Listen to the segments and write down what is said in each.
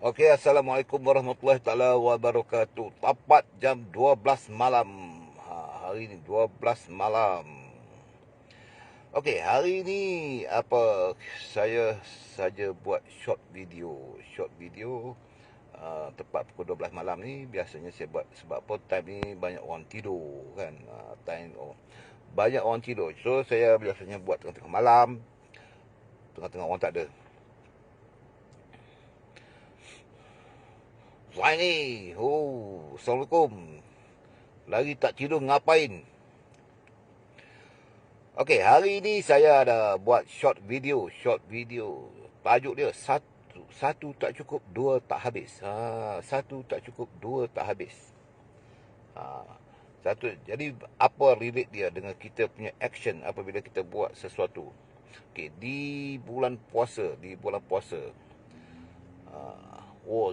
Okey, Assalamualaikum warahmatullahi taala wabarakatuh. Tepat jam 12 malam. Hari ni 12 malam. Okey, hari ni saya saja buat short video. Tepat pukul 12 malam ni biasanya saya buat sebab apa time ni banyak orang tidur kan. Banyak orang tidur. So saya biasanya buat tengah-tengah malam, tengah-tengah orang tak ada. Zaini, Assalamualaikum. Lagi tak tidur ngapain? Okey, hari ini saya ada buat short video. Tajuk dia satu tak cukup, dua tak habis. Satu tak cukup, dua tak habis. Jadi apa relate dia dengan kita punya action apabila kita buat sesuatu. Okey, di bulan puasa.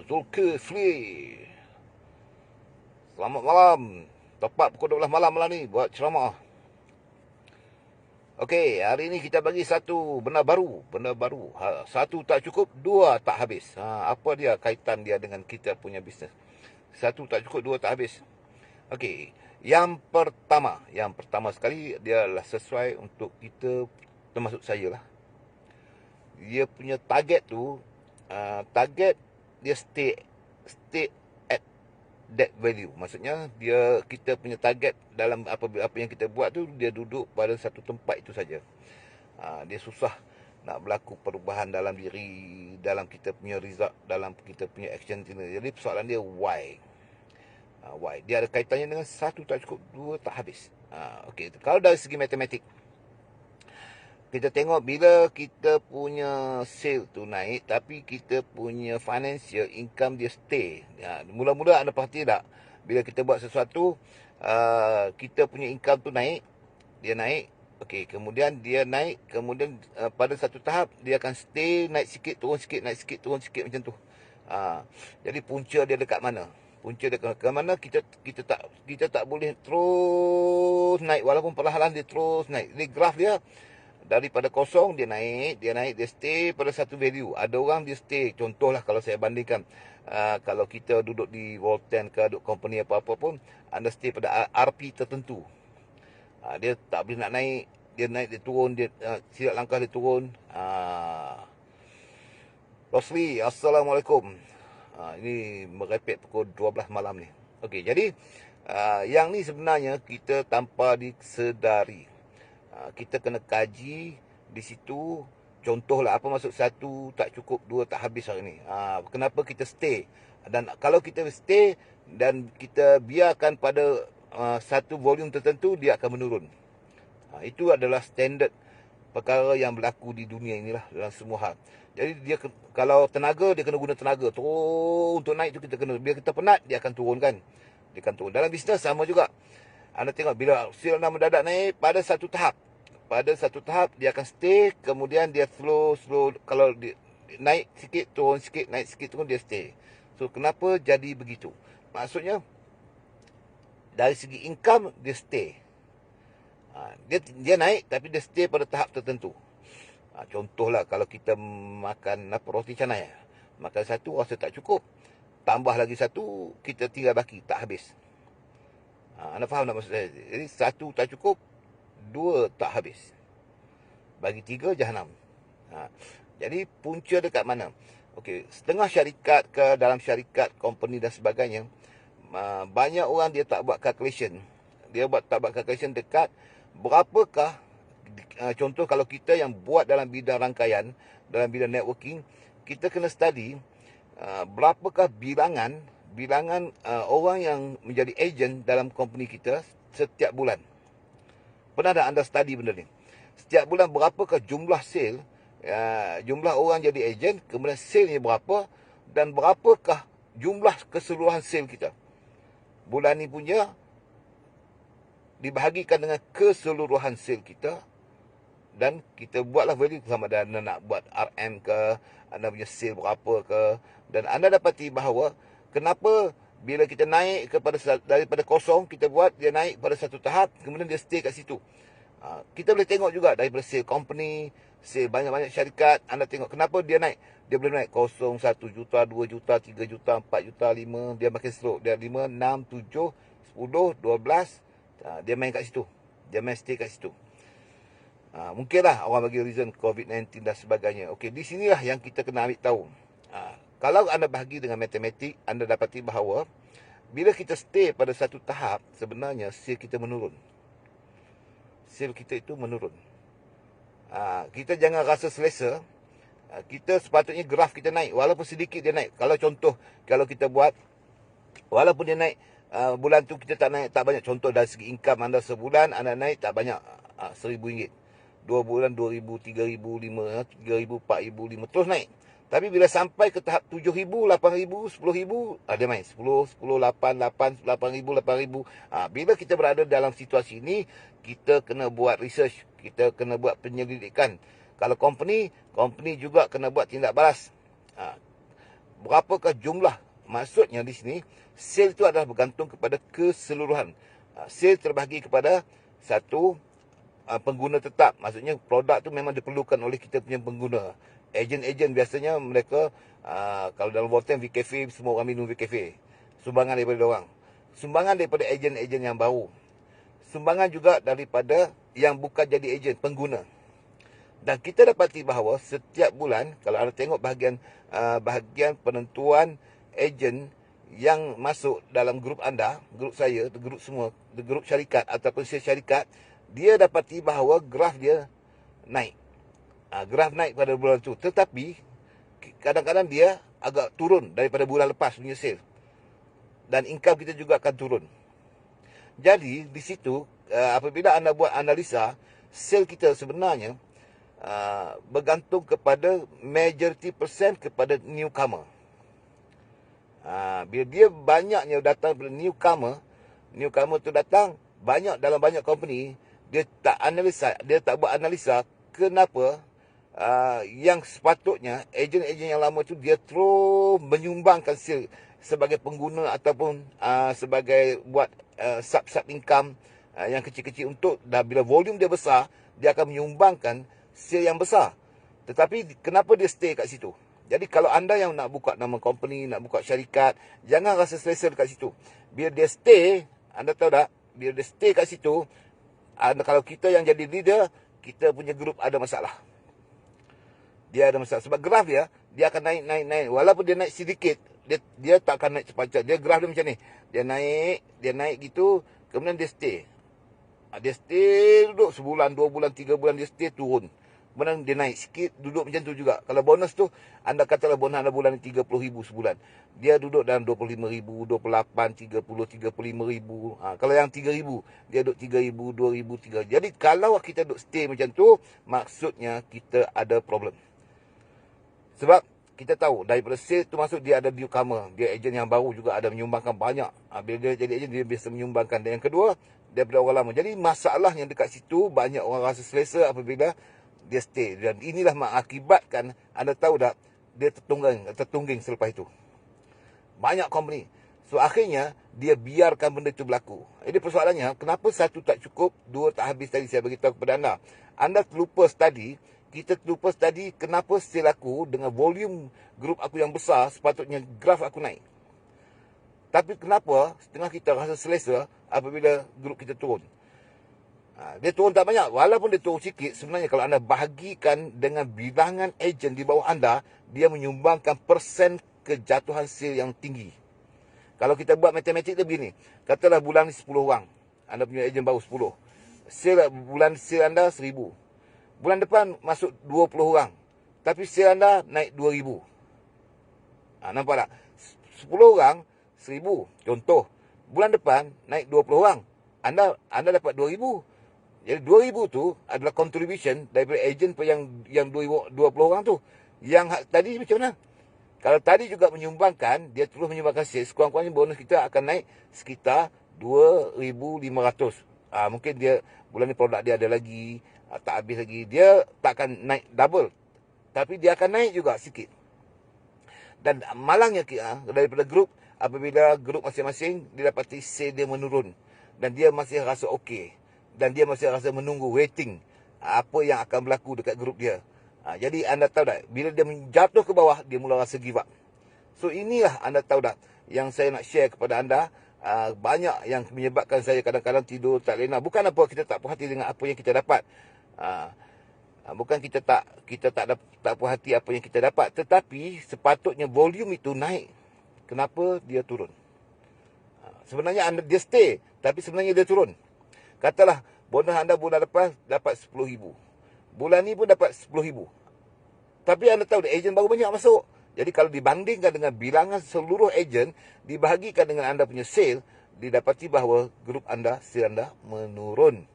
Zulkifli. Selamat malam. Tepat pukul 12 malam lah ni buat ceramah. Okey, hari ini kita bagi satu benda baru. Satu tak cukup, dua tak habis. Apa dia kaitan dia dengan kita punya bisnes? Satu tak cukup, dua tak habis. Okey, yang pertama sekali dia adalah sesuai untuk kita, termasuk saya lah. Dia punya target tu, target dia stay at that value. Maksudnya kita punya target dalam apa yang kita buat tu, dia duduk pada satu tempat itu saja. Dia susah nak berlaku perubahan dalam diri, dalam kita punya result, dalam kita punya action. Jadi persoalan dia why. Why dia ada kaitannya dengan satu tak cukup, dua tak habis. Okey, kalau dari segi matematik, kita tengok bila kita punya sale tu naik tapi kita punya financial income dia stay. Mula-mula anda pasti tak, bila kita buat sesuatu, kita punya income tu naik. Okey, kemudian dia naik, kemudian pada satu tahap dia akan stay, naik sikit, turun sikit macam tu. Jadi punca dia dekat mana? Kita tak boleh terus naik, walaupun perlahan dia terus naik. Jadi graf dia daripada kosong dia naik, dia stay pada satu value. Ada orang dia stay, contohlah kalau saya bandingkan, kalau kita duduk di Volten ke, duduk company apa-apa pun, anda stay pada RP tertentu. Dia tak boleh nak naik, dia turun, silap langkah dia turun. Rosli, Assalamualaikum. Ini merepek pukul 12 malam ni. Okey, jadi yang ni sebenarnya kita tanpa disedari. Kita kena kaji di situ. Contohlah, apa maksud satu tak cukup, dua tak habis hari ni. Kenapa kita stay? Dan kalau kita stay dan kita biarkan pada satu volume tertentu, dia akan menurun. Itu adalah standard perkara yang berlaku di dunia inilah, dalam semua hal. Jadi kalau tenaga, dia kena guna tenaga. Terus untuk naik tu kita kena, bila kita penat, dia akan turun kan. Dalam bisnes sama juga. Anda tengok bila sale anda mendadak naik pada satu tahap. Dia akan stay, kemudian dia slow. Kalau dia naik sikit, turun sikit, naik sikit, turun, dia stay. So kenapa jadi begitu? Maksudnya dari segi income dia stay. Dia naik tapi dia stay pada tahap tertentu. Contohlah kalau kita makan roti canai, makan satu rasa tak cukup, tambah lagi satu, kita tinggal baki, tak habis. Anda faham tak maksud saya? Jadi satu tak cukup, dua tak habis, bagi tiga jahanam. Jadi punca dekat mana? Okey, setengah syarikat ke, dalam syarikat, company dan sebagainya, banyak orang dia tak buat calculation. Tak buat calculation dekat berapakah, contoh kalau kita yang buat dalam bidang rangkaian, dalam bidang networking, kita kena study berapakah bilangan orang yang menjadi agent dalam company kita setiap bulan. Pernah tak anda study benda ni? Setiap bulan berapakah jumlah sale, jumlah orang jadi agent, kemudian sale ni berapa, dan berapakah jumlah keseluruhan sale kita. Bulan ni punya dibahagikan dengan keseluruhan sale kita, dan kita buatlah value sama ada anda nak buat RM ke, anda punya sale berapa ke. Dan anda dapati bahawa kenapa bila kita naik daripada kosong, kita buat, dia naik pada satu tahap, kemudian dia stay kat situ. Kita boleh tengok juga daripada sale company, sale banyak-banyak syarikat. Anda tengok kenapa dia naik. Dia boleh naik 0, 1 juta, 2 juta, 3 juta, 4 juta, 5. Dia makin slow. Dia 5, 6, 7, 10, 12. Dia main kat situ. Dia main stay kat situ. Mungkinlah orang bagi reason COVID-19 dan sebagainya. Okey, di sinilah yang kita kena ambil tahu. Kalau anda bahagi dengan matematik, anda dapati bahawa bila kita stay pada satu tahap, sebenarnya sale kita menurun. Sale kita itu menurun. Kita jangan rasa selesa. Kita sepatutnya graf kita naik. Walaupun sedikit dia naik. Kalau contoh, kalau kita buat, walaupun dia naik, bulan tu kita tak naik tak banyak. Contoh dari segi income anda sebulan, anda naik tak banyak, RM1,000. 2 bulan 2,000, 3,000, 5, 3,000, 4,000, 5. Terus naik. Tapi bila sampai ke tahap 7,000, 8,000, 10,000, dia main 10, 10, 8, 8, 8,000, 8,000. Bila kita berada dalam situasi ini, kita kena buat research. Kita kena buat penyelidikan. Kalau company juga kena buat tindak balas. Berapakah jumlah? Maksudnya di sini, sale itu adalah bergantung kepada keseluruhan. Sale terbahagi kepada satu, pengguna tetap. Maksudnya produk tu memang diperlukan oleh kita punya pengguna. Ejen-ejen biasanya mereka, kalau dalam Volten, VKF, semua orang minum VKF. Sumbangan daripada orang. Sumbangan daripada ejen-ejen yang baru. Sumbangan juga daripada yang bukan jadi ejen, pengguna. Dan kita dapati bahawa setiap bulan, kalau anda tengok bahagian penentuan ejen yang masuk dalam grup anda, grup saya, grup semua, grup syarikat ataupun syarikat, dia dapati bahawa graf dia naik. Graf naik pada bulan tu. Tetapi kadang-kadang dia agak turun daripada bulan lepas punya sale. Dan income kita juga akan turun. Jadi di situ, apabila anda buat analisa, sale kita sebenarnya bergantung kepada majority percent kepada newcomer. Bila dia banyaknya datang daripada newcomer tu datang banyak dalam banyak company, dia tak buat analisa kenapa yang sepatutnya ejen-ejen yang lama tu dia terus menyumbangkan sale sebagai pengguna ataupun sebagai buat sub income yang kecil-kecil untuk dah bila volume dia besar, dia akan menyumbangkan sale yang besar. Tetapi kenapa dia stay kat situ? Jadi kalau anda yang nak buka nama company, nak buka syarikat, jangan rasa selesa dekat situ. Bila dia stay, anda tahu tak? Bila dia stay kat situ, kalau kita yang jadi leader, kita punya grup ada masalah. Dia ada masalah. Sebab graf dia akan naik. Walaupun dia naik sedikit, dia tak akan naik cepat. Dia graf dia macam ni. Dia naik gitu, kemudian dia stay. Dia stay duduk sebulan, 2 bulan, 3 bulan, dia stay turun. Kemudian dia naik sikit, duduk macam tu juga. Kalau bonus tu, anda katalah bonus anda bulan ni 30,000 sebulan. Dia duduk dalam 25,000, 28, 30, 35,000. Kalau yang 3,000, dia duduk 3,000, 2,000, 3,000. Jadi kalau kita duduk stay macam tu, maksudnya kita ada problem. Sebab kita tahu daripada sales tu masuk dia ada newcomer. Dia ejen yang baru juga ada menyumbangkan banyak. Bila dia jadi ejen, dia biasa menyumbangkan. Dan yang kedua, daripada orang lama. Jadi masalah yang dekat situ, banyak orang rasa selesa apabila dia stay. Dan inilah mengakibatkan, anda tahu tak, dia tertungging selepas itu. Banyak company. So akhirnya, dia biarkan benda itu berlaku. Jadi persoalannya, kenapa satu tak cukup, dua tak habis tadi saya beritahu kepada anda. Anda terlupa study, kita terlupa study kenapa sale aku dengan volume grup aku yang besar, sepatutnya graf aku naik. Tapi kenapa setengah kita rasa selesa apabila grup kita turun? Dia turun tak banyak. Walaupun dia turun sikit, sebenarnya kalau anda bahagikan dengan bilangan ejen di bawah anda, dia menyumbangkan persen kejatuhan sale yang tinggi. Kalau kita buat matematik dia begini. Katalah bulan ni 10 orang. Anda punya ejen baru 10. Bulan sale anda 1,000. Bulan depan masuk 20 orang. Tapi sale anda naik 2,000. Nampak tak? 10 orang 1,000. Contoh, bulan depan naik 20 orang. Anda dapat 2,000. Jadi 2,000 tu adalah contribution daripada ejen yang 20 orang tu. Yang tadi macam mana? Kalau tadi juga menyumbangkan, dia terus menyumbangkan sales, kurang-kurangnya bonus kita akan naik sekitar 2,500. Mungkin dia bulan ni produk dia ada lagi, tak habis lagi. Dia tak akan naik double. Tapi dia akan naik juga sikit. Dan malangnya daripada grup, apabila grup masing-masing dia dapati sale dia menurun dan dia masih rasa okey. dan dia masih rasa menunggu, waiting apa yang akan berlaku dekat grup dia. Jadi anda tahu tak, bila dia menjatuh ke bawah, dia mula rasa give up. So inilah anda tahu tak, yang saya nak share kepada anda. Banyak yang menyebabkan saya kadang-kadang tidur tak lena. Bukan apa kita tak puas hati dengan apa yang kita dapat. Bukan kita tak puas hati apa yang kita dapat, tetapi sepatutnya volume itu naik. Kenapa dia turun? Sebenarnya dia stay, tapi sebenarnya dia turun. Katalah bonus anda bulan lepas dapat 10,000. Bulan ni pun dapat 10,000. Tapi anda tahu ejen baru banyak masuk. Jadi kalau dibandingkan dengan bilangan seluruh ejen dibahagikan dengan anda punya sale, didapati bahawa grup anda, sale anda menurun.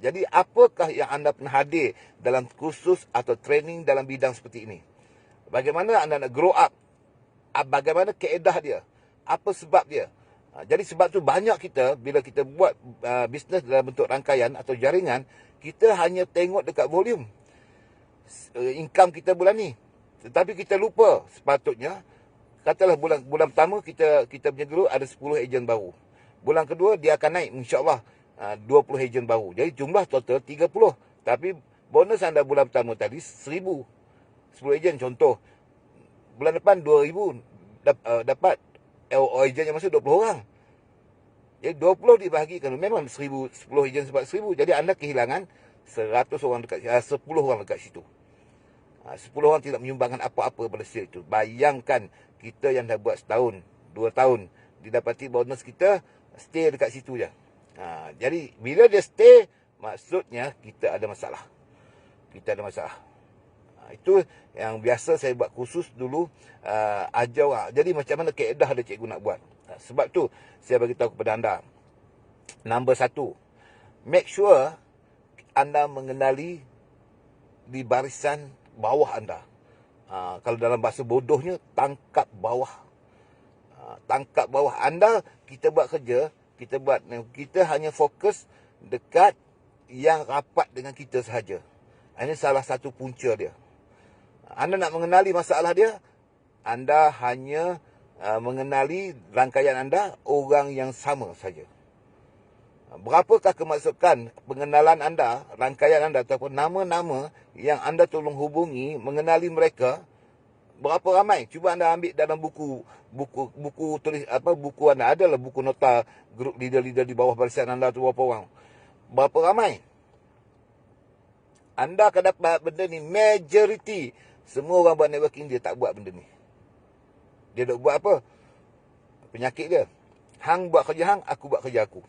Jadi apakah yang anda pernah hadir dalam kursus atau training dalam bidang seperti ini? Bagaimana anda nak grow up? Bagaimana keedah dia? Apa sebab dia? Jadi sebab tu banyak kita, bila kita buat bisnes dalam bentuk rangkaian atau jaringan, kita hanya tengok dekat volume income kita bulan ni. Tetapi kita lupa sepatutnya, katalah bulan pertama kita punya group ada 10 ejen baru. Bulan kedua dia akan naik insya-Allah 20 ejen baru. Jadi jumlah total 30. Tapi bonus anda bulan pertama tadi 1,000. 10 ejen contoh. Bulan depan 2,000 dapat ejen yang masuk 20 orang. Jadi 20 dibahagikan, memang 1,000, 10 ejen sebab 1,000. Jadi anda kehilangan 100 orang dekat 10 orang dekat situ. 10 orang tidak menyumbangkan apa-apa pada sale itu. Bayangkan kita yang dah buat setahun, 2 tahun, didapati bonus kita stay dekat situ je. Jadi bila dia stay, maksudnya kita ada masalah. Kita ada masalah. Itu yang biasa saya buat khusus dulu, ajar orang. Jadi macam mana keedah ada cikgu nak buat. Sebab tu saya bagi tahu kepada anda. Nombor 1, make sure anda mengenali di barisan bawah anda. Kalau dalam bahasa bodohnya, tangkap bawah. Tangkap bawah anda. Kita buat kerja, kita hanya fokus dekat yang rapat dengan kita sahaja. Ini salah satu punca dia. Anda nak mengenali masalah dia, anda hanya mengenali rangkaian anda orang yang sama saja. Berapakah kemasukan pengenalan anda, rangkaian anda ataupun nama-nama yang anda tolong hubungi, mengenali mereka? Berapa ramai? Cuba anda ambil dalam buku tulis buku anda, adalah buku nota grup leader-leader di bawah barisan anda tu berapa orang? Berapa ramai? Anda akan dapat benda ni, majority semua orang buat networking dia tak buat benda ni. Dia duk buat apa? Penyakit dia. Hang buat kerja hang, aku buat kerja aku.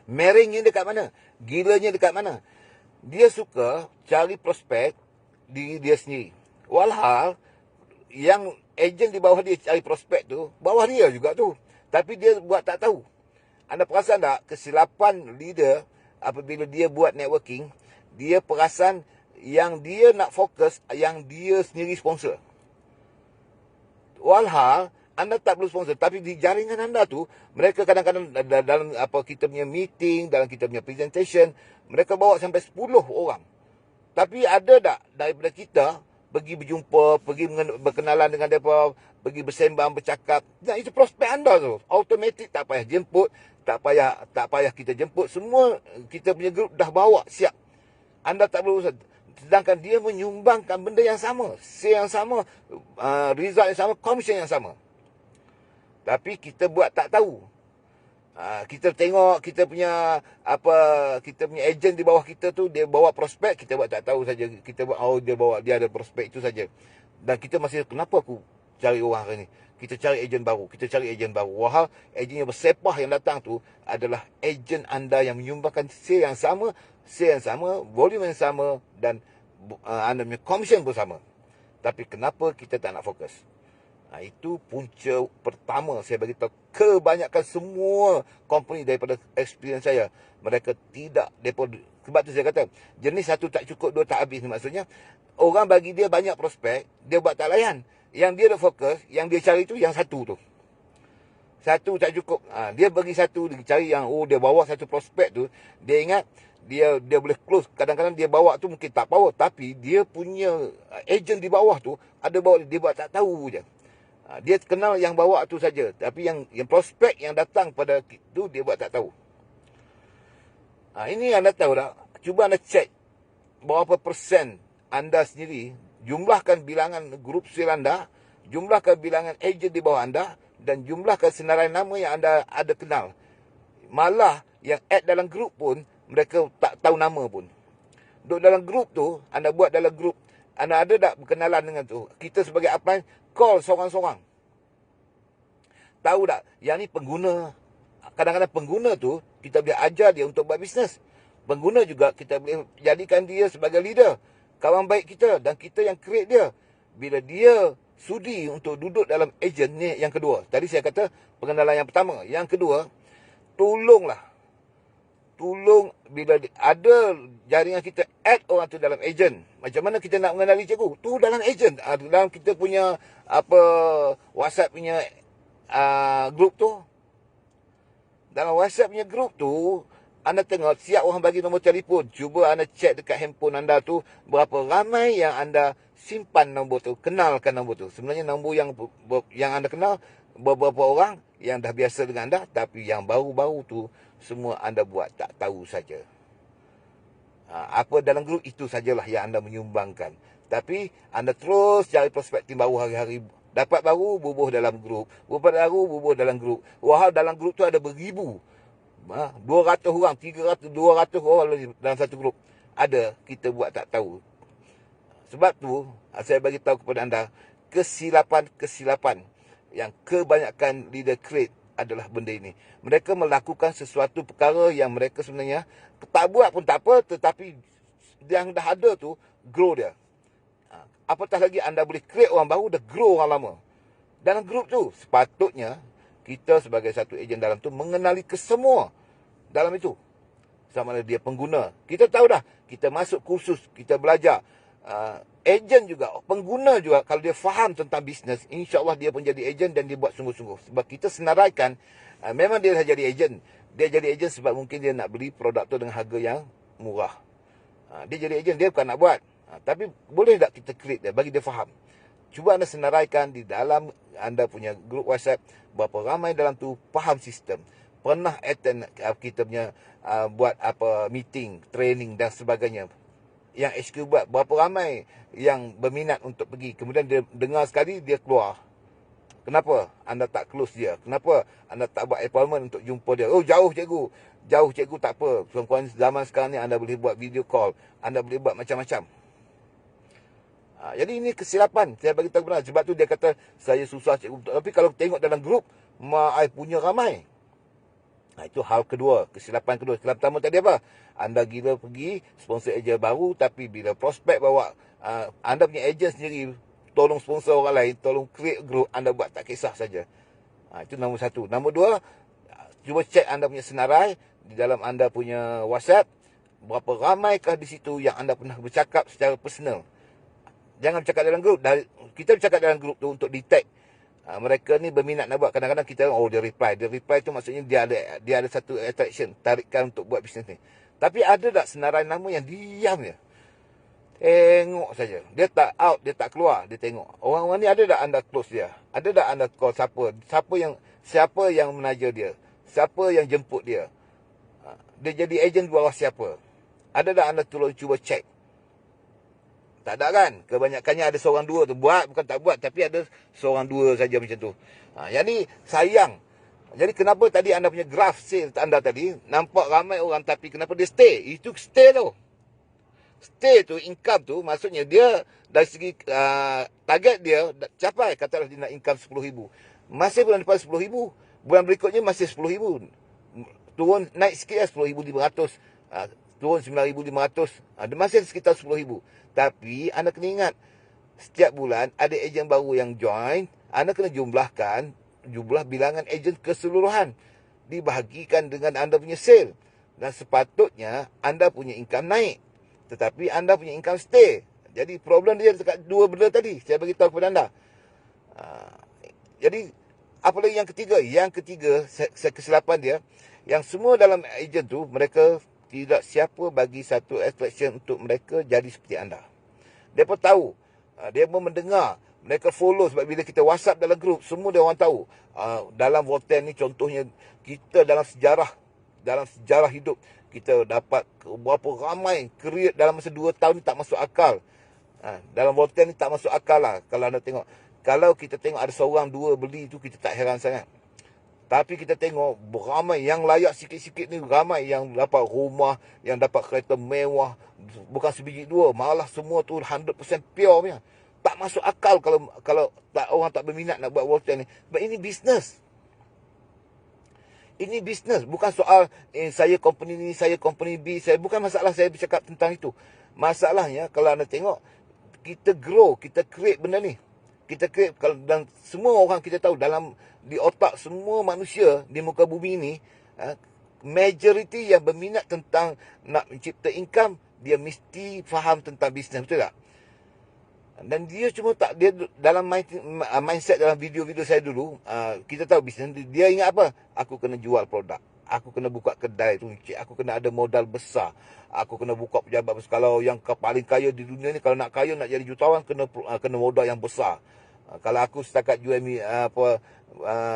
Meringnya dekat mana? Gilanya dekat mana? Dia suka cari prospek diri dia sendiri. Walhal yang ejen di bawah dia cari prospek tu, bawah dia juga tu. Tapi dia buat tak tahu. Anda perasan tak kesilapan leader apabila dia buat networking, dia perasan yang dia nak fokus yang dia sendiri sponsor. Walhal anda tak perlu sponsor, tapi di jaringan anda tu, mereka kadang-kadang dalam kita punya meeting, dalam kita punya presentation, mereka bawa sampai 10 orang. Tapi ada tak daripada kita pergi berjumpa, pergi berkenalan dengan mereka, pergi bersembang, bercakap. Nah, itu prospek anda tu. Automatik, tak payah jemput, tak payah kita jemput. Semua kita punya grup dah bawa siap. Anda tak perlu urusan. Sedangkan dia menyumbangkan benda yang sama, sale yang sama, result yang sama, komisen yang sama. Tapi kita buat tak tahu. Kita tengok kita punya ejen di bawah kita tu, dia bawa prospek, kita buat tak tahu saja. Kita buat dia ada prospek itu saja. Dan kita masih, kenapa aku cari orang hari ni? Kita cari ejen baru, Wahal ejen yang bersepah yang datang tu adalah ejen anda yang menyumbangkan sale yang sama, volume yang sama, dan anda punya komisen pun sama. Tapi kenapa kita tak nak fokus? Itu punca pertama saya bagi tahu. Kebanyakan semua company daripada experience saya, mereka tidak sebab tu saya kata jenis satu tak cukup, dua tak habis. Maksudnya orang bagi dia banyak prospek, dia buat tak layan. Yang dia nak fokus, yang dia cari tu yang satu tu. Satu tak cukup. Dia bagi satu, dia cari yang dia bawa satu prospek tu, dia ingat dia boleh close. Kadang-kadang dia bawa tu mungkin tak power, tapi dia punya agent di bawah tu ada bawa, dia buat tak tahu je. Dia kenal yang bawa tu saja, tapi yang prospek yang datang pada tu dia buat tak tahu. Ini anda tahu tak? Cuba anda cek berapa persen anda sendiri, jumlahkan bilangan grup sale anda, jumlahkan bilangan ejen di bawah anda, dan jumlahkan senarai nama yang anda ada kenal. Malah yang add dalam grup pun mereka tak tahu nama pun. Duduk dalam grup tu, anda buat dalam grup, anda ada tak berkenalan dengan tu? Kita sebagai upline call seorang-seorang. Tahu tak, yang ni pengguna. Kadang-kadang pengguna tu kita boleh ajar dia untuk buat bisnes. Pengguna juga kita boleh jadikan dia sebagai leader, kawan baik kita, dan kita yang create dia. Bila dia sudi untuk duduk dalam ejen ni, yang kedua. Tadi saya kata pengenalan yang pertama. Yang kedua, tolong bila ada jaringan kita add orang tu dalam ejen. Macam mana kita nak mengenali cikgu? Tu dalam ejen. Dalam kita punya WhatsApp punya grup tu. Dalam WhatsApp punya grup tu, anda tengok siap orang bagi nombor telefon. Cuba anda cek dekat handphone anda tu, berapa ramai yang anda simpan nombor tu, kenalkan nombor tu. Sebenarnya nombor yang anda kenal beberapa orang yang dah biasa dengan anda, tapi yang baru-baru tu semua anda buat tak tahu saja. Apa dalam grup itu sajalah yang anda menyumbangkan. Tapi anda terus cari perspektif baru hari-hari. Dapat baru, bubuh dalam grup. Dapat baru, bubuh dalam grup. Wah, dalam grup tu ada beribu. 200 orang, 300, 200 orang dalam satu grup. Ada, kita buat tak tahu. Sebab tu, saya bagi tahu kepada anda, kesilapan yang kebanyakan leader create adalah benda ini. Mereka melakukan sesuatu perkara yang mereka sebenarnya tak buat pun tak apa, tetapi yang dah ada tu, grow dia. Apatah lagi anda boleh create orang baru, dah grow orang lama. Dalam grup tu, sepatutnya kita sebagai satu ejen dalam tu mengenali kesemua dalam itu. Sama ada dia pengguna. Kita tahu dah, kita masuk kursus, kita belajar. Ejen juga, pengguna juga, kalau dia faham tentang bisnes, insya-Allah dia pun jadi ejen dan dia buat sungguh-sungguh. Sebab kita senaraikan, memang dia dah jadi ejen. Dia jadi ejen sebab mungkin dia nak beli produk tu dengan harga yang murah. Dia jadi ejen, dia bukan nak buat. Tapi boleh tak kita create dia, bagi dia faham. Cuba anda senaraikan di dalam anda punya grup WhatsApp, berapa ramai dalam tu faham sistem. Pernah attend kita punya buat meeting, training dan sebagainya. Yang HQ buat, berapa ramai yang berminat untuk pergi. Kemudian dia dengar sekali, dia keluar. Kenapa anda tak close dia? Kenapa anda tak buat appointment untuk jumpa dia? Oh, jauh cikgu. Jauh cikgu tak apa. Zaman sekarang ni anda boleh buat video call. Anda boleh buat macam-macam. Jadi ini kesilapan. Saya bagi tahu benar. Sebab tu dia kata, saya susah cikgu. Tapi kalau tengok dalam grup, I punya ramai. Itu hal kedua. Kesilapan kedua. Kesilapan pertama tadi apa? Anda gila pergi sponsor ejen baru, tapi bila prospek bawa anda punya ejen sendiri, tolong sponsor orang lain, tolong create group, anda buat tak kisah saja. Itu nombor satu. Nombor dua, cuba cek anda punya senarai di dalam anda punya WhatsApp. Berapa ramaikah di situ yang anda pernah bercakap secara personal. Jangan bercakap dalam grup. Kita bercakap dalam grup tu untuk detect mereka ni berminat nak buat. Kadang-kadang kita, dia reply. Dia reply tu maksudnya dia ada satu attraction, tarikan untuk buat bisnes ni. Tapi ada tak senarai nama yang diam je? Tengok saja. Dia tak out, dia tak keluar, dia tengok. Orang-orang ni ada tak anda close dia? Ada tak anda call siapa? Siapa yang menaja dia? Siapa yang jemput dia? Dia jadi ejen bawah siapa? Ada tak anda tolong cuba check? Tak ada kan? Kebanyakannya ada seorang dua tu. Buat, bukan tak buat. Tapi ada seorang dua saja macam tu. Jadi sayang. Jadi kenapa tadi anda punya graph sale anda tadi, nampak ramai orang tapi kenapa dia stay? Itu stay tu. Stay tu, income tu, maksudnya dia dari segi target dia capai. Katalah dia nak income RM10,000. Masih bulan depan RM10,000. Bulan berikutnya masih RM10,000. Turun, naik sikit lah RM10,500. Turun RM9,500. Dia masih sekitar RM10,000. Tapi anda kena ingat, setiap bulan ada ejen baru yang join. Anda kena jumlahkan jumlah bilangan ejen keseluruhan, dibahagikan dengan anda punya sale. Dan sepatutnya anda punya income naik, tetapi anda punya income stay. Jadi problem dia dekat dua benda tadi saya bagi tahu kepada anda. Jadi apa lagi yang ketiga? Yang ketiga, kesilapan dia, yang semua dalam ejen tu, mereka tidak siapa bagi satu attraction untuk mereka jadi seperti anda. Dia pun tahu, dia pun mendengar Mereka follow sebab bila kita WhatsApp dalam grup, semua dia orang tahu. Dalam Volten ni contohnya, kita dalam sejarah hidup, kita dapat berapa ramai create dalam masa 2 tahun ni tak masuk akal. Dalam Volten ni tak masuk akal lah. Kalau anda tengok, kalau kita tengok ada seorang dua beli tu, kita tak heran sangat. Tapi kita tengok ramai yang layak sikit-sikit ni, ramai yang dapat rumah, yang dapat kereta mewah, bukan sebiji dua, malah semua tu 100% pure punya. Tak masuk akal kalau orang tak berminat nak buat Volten ni. Sebab ini bisnes. Ini bisnes, bukan soal saya company ni, saya company B, bukan masalah saya bercakap tentang itu. Masalahnya kalau anda tengok, kita grow, kita create benda ni. Kita create, dan semua orang kita tahu di otak semua manusia di muka bumi ni, majority yang berminat tentang nak mencipta income, dia mesti faham tentang bisnes, betul tak? Dan dia cuma tak, dia dalam mindset dalam video-video saya dulu, kita tahu bisnes dia ingat apa? Aku kena jual produk, aku kena buka kedai tu, aku kena ada modal besar, aku kena buka pejabat besar. Kalau yang paling kaya di dunia ni, kalau nak kaya, nak jadi jutawan, kena modal yang besar. Kalau aku setakat jual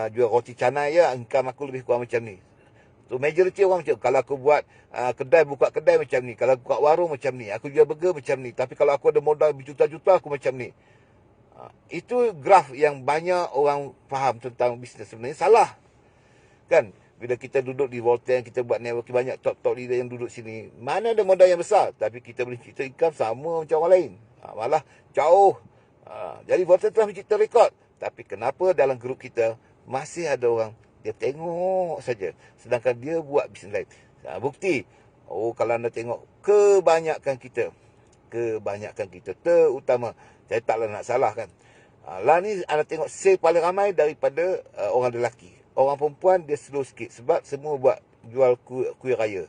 jual roti canai ya, income aku lebih kurang macam ni. So majority orang macam, kalau aku buat buka kedai macam ni, kalau buka warung macam ni, aku jual burger macam ni, tapi kalau aku ada modal berjuta-juta, aku macam ni. Itu graf yang banyak orang faham tentang bisnes. Sebenarnya salah, kan? Bila kita duduk di Volten, kita buat networking, banyak top-top leader yang duduk sini, mana ada modal yang besar, tapi kita boleh cipta income sama macam orang lain, malah jauh. Jadi Volten telah mencipta rekod, tapi kenapa dalam grup kita masih ada orang dia tengok saja, sedangkan dia buat bisnes lain. Bukti, kalau anda tengok, kebanyakan kita, terutama, saya taklah nak salahkan, lah ni anda tengok sale paling ramai daripada orang lelaki. Orang perempuan dia slow sikit, sebab semua buat jual kuih raya.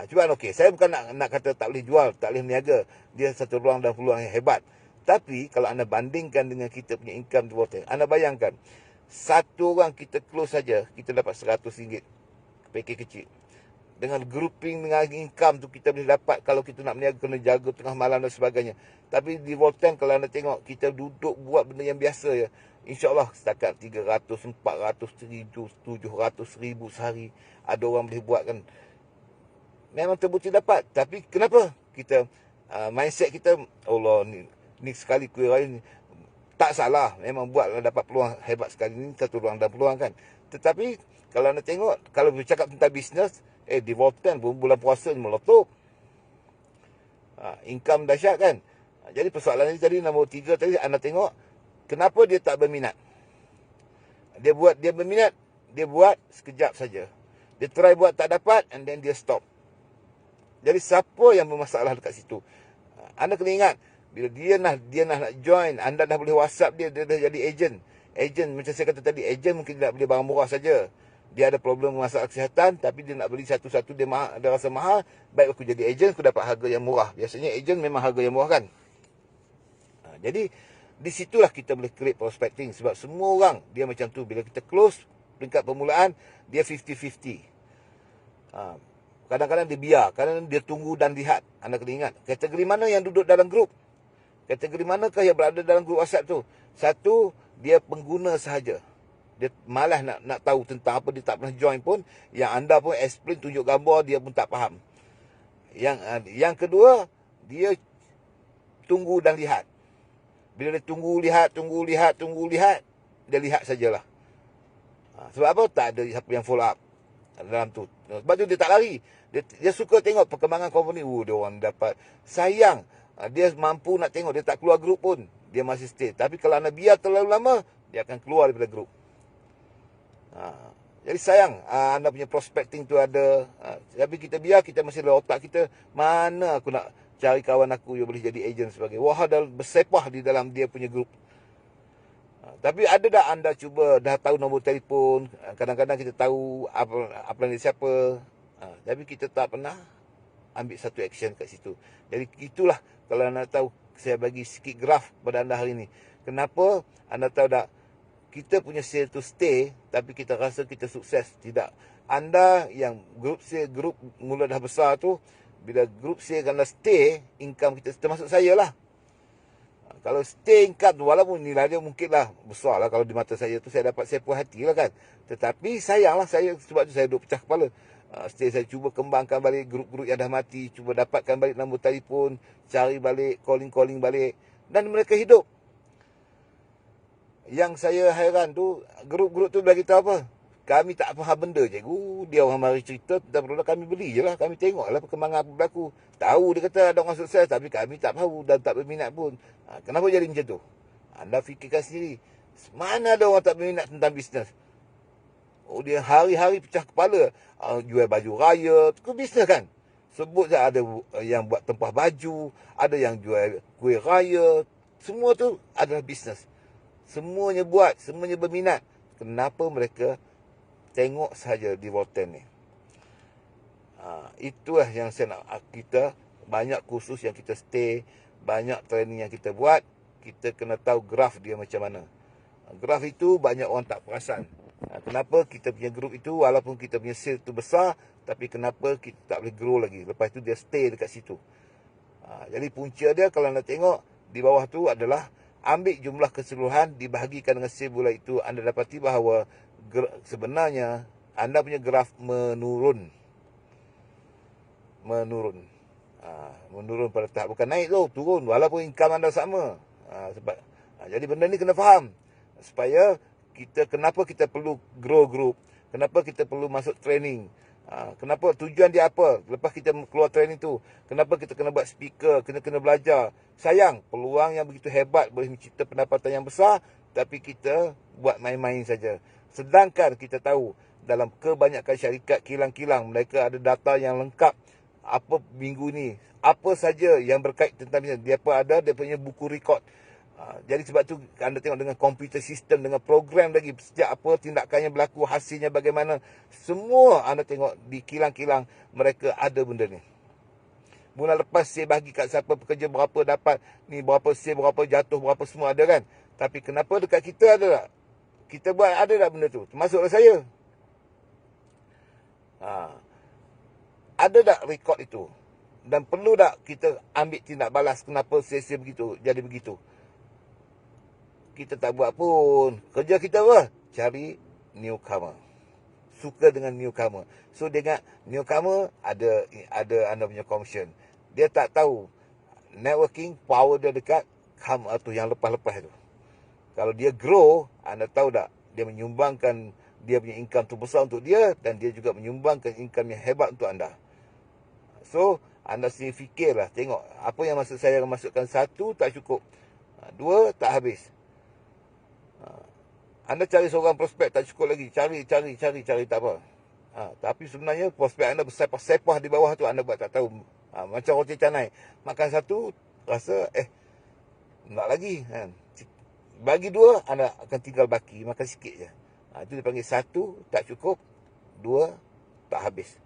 Cuba okey, saya bukan nak kata tak boleh jual, tak boleh berniaga. Dia satu ruang dan peluang yang hebat. Tapi kalau anda bandingkan dengan kita punya income di Volten, anda bayangkan, satu orang kita close saja, kita dapat RM100 package kecil. Dengan grouping, dengan income tu kita boleh dapat, kalau kita nak berniaga kena jaga tengah malam dan sebagainya. Tapi di Volten, kalau anda tengok, kita duduk buat benda yang biasa ya, InsyaAllah setakat 300, 400, 1,000, 700,000 sehari. Ada orang boleh buat kan. Memang terbukti dapat. Tapi kenapa? Kita mindset kita, Allah ni sekali kuih raya ni. Tak salah, memang buatlah dapat peluang hebat sekali ni, satu ruang dan peluang kan. Tetapi kalau anda tengok, kalau bercakap tentang bisnes, di Volten pun bulan puasa ni meletup. Income dahsyat kan. Jadi persoalan ni tadi, nombor 3 tadi, anda tengok, kenapa dia tak berminat? Dia berminat, dia buat sekejap saja. Dia try buat tak dapat, and then dia stop. Jadi siapa yang bermasalah dekat situ? Anda kena ingat, bila dia nak join, anda dah boleh WhatsApp dia dah jadi ejen. Ejen, macam saya kata tadi, ejen mungkin nak beli barang murah saja. Dia ada problem masalah kesihatan, tapi dia nak beli satu-satu, dia rasa mahal. Baik aku jadi ejen, aku dapat harga yang murah. Biasanya ejen memang harga yang murah kan. Jadi di situlah kita boleh create prospecting. Sebab semua orang dia macam tu. Bila kita close peringkat permulaan, dia 50-50. Kadang-kadang dia biar, kadang-kadang dia tunggu dan lihat. Anda kena ingat, kategori mana yang duduk dalam grup, kategori manakah yang berada dalam grup WhatsApp tu. Satu, dia pengguna sahaja. Dia malas nak tahu tentang apa, dia tak pernah join pun. Yang anda pun explain, tunjuk gambar, dia pun tak faham. Yang kedua, dia tunggu dan lihat. Bila dia tunggu lihat, dia lihat sajalah. Sebab apa? Tak ada siapa yang follow up dalam tu. Sebab tu dia tak lari. Dia suka tengok perkembangan company. Dia orang dapat. Sayang, dia mampu nak tengok, dia tak keluar grup pun, dia masih stay. Tapi kalau anda biar terlalu lama, dia akan keluar daripada grup. Jadi sayang, anda punya prospecting tu ada. Tapi kita biar, kita masih dalam otak kita, mana aku nak cari kawan aku yang boleh jadi ejen sebagai. Wah, dah bersepah di dalam dia punya grup. Tapi ada tak anda cuba, dah tahu nombor telefon, kadang-kadang kita tahu apa ni siapa, tapi kita tak pernah ambil satu action kat situ. Jadi itulah, kalau anda tahu, saya bagi sikit graf pada anda hari ini. Kenapa anda tahu tak, kita punya sale to stay, tapi kita rasa kita sukses. Tidak. Anda yang grup mula dah besar tu, bila grup sale anda stay, income kita, termasuk saya lah. Kalau stay income tu, walaupun nilai dia mungkinlah besar lah, kalau di mata saya tu saya dapat saya puas hati lah kan. Tetapi sayanglah saya, sebab tu saya duduk pecah kepala. Stay saya cuba kembangkan balik grup-grup yang dah mati, cuba dapatkan balik nombor telefon, cari balik, calling-calling balik, dan mereka hidup. Yang saya hairan tu, grup-grup tu bagi tahu apa? Kami tak faham benda, cikgu. Dia orang mari cerita tentang produk, kami beli je lah. Kami tengok lah perkembangan apa berlaku. Tahu dia kata ada orang sukses, tapi kami tak tahu dan tak berminat pun. Kenapa jadi macam tu? Anda fikirkan sendiri. Mana ada orang tak berminat tentang bisnes? Oh, dia hari-hari pecah kepala. Jual baju raya, itu bisnes kan? Sebut je ada yang buat tempah baju, ada yang jual kuih raya. Semua tu adalah bisnes. Semuanya buat, semuanya berminat. Kenapa mereka tengok saja di Rotten ni? Itulah yang saya nak. Kita banyak kursus yang kita stay, banyak training yang kita buat. Kita kena tahu graf dia macam mana. Graf itu banyak orang tak perasan. Kenapa kita punya grup itu, walaupun kita punya sale tu besar, tapi kenapa kita tak boleh grow lagi? Lepas tu dia stay dekat situ. Jadi punca dia kalau nak tengok di bawah tu adalah ambil jumlah keseluruhan dibahagikan dengan sale bulan itu, anda dapati bahawa sebenarnya anda punya graf menurun. Menurun pada tahap, bukan naik tu, turun walaupun income anda sama. Jadi benda ni kena faham. Supaya kenapa kita perlu grow group, kenapa kita perlu masuk training, kenapa tujuan dia apa, lepas kita keluar training tu, kenapa kita kena buat speaker, kena belajar. Sayang, peluang yang begitu hebat boleh mencipta pendapatan yang besar, tapi kita buat main-main saja. Sedangkan kita tahu dalam kebanyakan syarikat kilang-kilang, mereka ada data yang lengkap. Apa minggu ni, apa saja yang berkait tentang bisnes, dia apa ada, dia punya buku rekod. Jadi sebab tu anda tengok dengan komputer sistem, dengan program lagi, setiap apa tindakannya berlaku, hasilnya bagaimana, semua anda tengok di kilang-kilang mereka ada benda ni. Bulan lepas saya bagi kat siapa pekerja berapa dapat, ni berapa sale, berapa jatuh, berapa semua ada kan. Tapi kenapa dekat kita ada tak? Kita buat ada tak benda tu? Termasuklah saya. Ada tak rekod itu? Dan perlu tak kita ambil tindak balas kenapa sale begitu, jadi begitu? Kita tak buat pun. Kerja kita apa? Cari newcomer. Suka dengan newcomer. So dengan newcomer ada anda punya commission. Dia tak tahu networking power dia dekat tu yang lepas-lepas tu. Kalau dia grow, anda tahu tak, dia menyumbangkan dia punya income tu besar untuk dia, dan dia juga menyumbangkan income yang hebat untuk anda. So anda sendiri fikirlah, tengok apa yang maksud saya masukkan. 1 tak cukup, 2 tak habis. Anda cari seorang prospek tak cukup lagi. Cari tak apa. Tapi sebenarnya prospek anda bersepah-sepah di bawah tu, anda buat tak tahu. Macam roti canai. Makan 1, rasa nak lagi kan. Bagi 2, anda akan tinggal baki. Makan sikit je. Itu dipanggil 1 tak cukup, 2 tak habis.